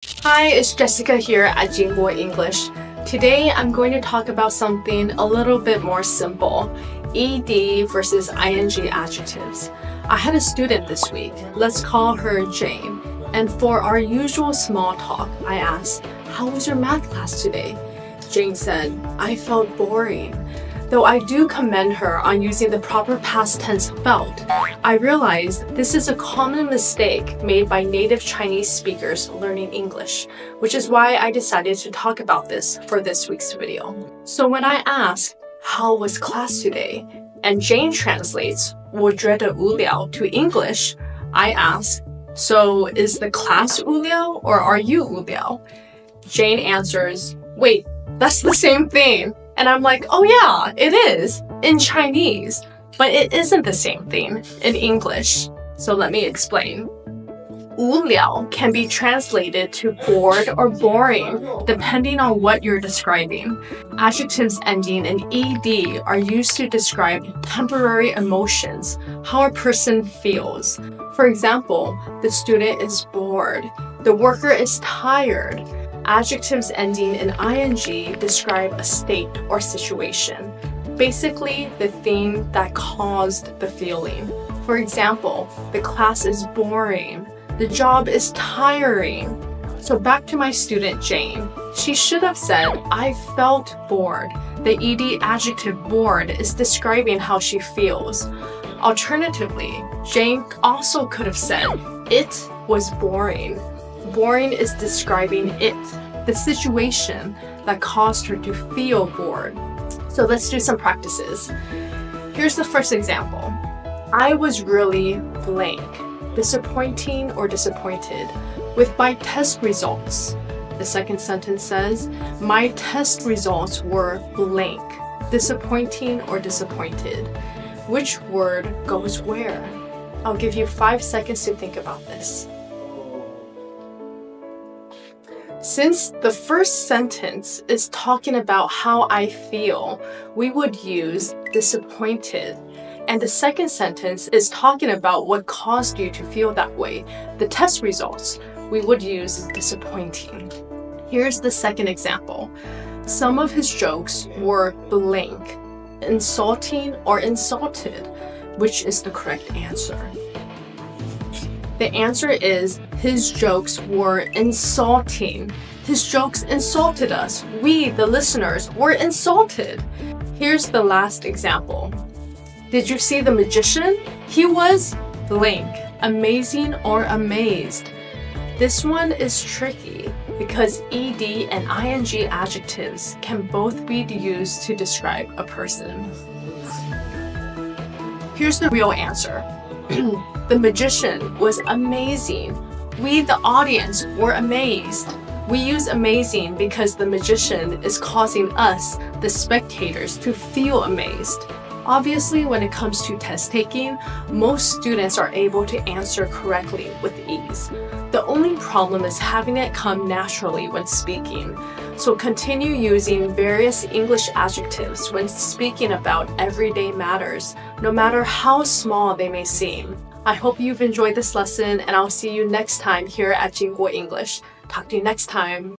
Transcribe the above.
Hi, it's Jessica here at Jingbo English. Today I'm going to talk about something a little bit more simple, ED versus ING adjectives. I had a student this week, let's call her Jane, and for our usual small talk, I asked, "How was your math class today?" Jane said, "I felt boring." Though I do commend her on using the proper past tense felt, I realized this is a common mistake made by native Chinese speakers learning English, which is why I decided to talk about this for this week's video. So when I ask, "How was class today?" and Jane translates 我觉得无聊 to English, I ask, "So is the class 无聊 or are you 无聊?" Jane answers, "Wait, that's the same thing." And I'm like, oh yeah, it is, in Chinese, but it isn't the same thing in English. So let me explain. 无聊 can be translated to bored or boring, depending on what you're describing. Adjectives ending in ed are used to describe temporary emotions, how a person feels. For example, the student is bored, the worker is tired. Adjectives ending in ing describe a state or situation, basically the thing that caused the feeling. For example, the class is boring, the job is tiring. So back to my student Jane. She should have said, "I felt bored." The ed adjective bored is describing how she feels. Alternatively, Jane also could have said, "It was boring." Boring is describing it, the situation that caused her to feel bored. So let's do some practices. Here's the first example. I was really blank, disappointing or disappointed with my test results. The second sentence says, my test results were blank, disappointing or disappointed. Which word goes where? I'll give you 5 seconds to think about this. Since the first sentence is talking about how I feel, we would use disappointed. And the second sentence is talking about what caused you to feel that way, the test results, we would use disappointing. Here's the second example. Some of his jokes were blank, insulting or insulted. Which is the correct answer? The answer is, his jokes were insulting. His jokes insulted us. We, the listeners, were insulted. Here's the last example. Did you see the magician? He was blank, amazing or amazed. This one is tricky because ed and ing adjectives can both be used to describe a person. Here's the real answer. The magician was amazing. We, the audience, were amazed. We use amazing because the magician is causing us, the spectators, to feel amazed. Obviously, when it comes to test taking, most students are able to answer correctly with ease. The only problem is having it come naturally when speaking. So continue using various English adjectives when speaking about everyday matters, no matter how small they may seem. I hope you've enjoyed this lesson, and I'll see you next time here at Jingbo English. Talk to you next time.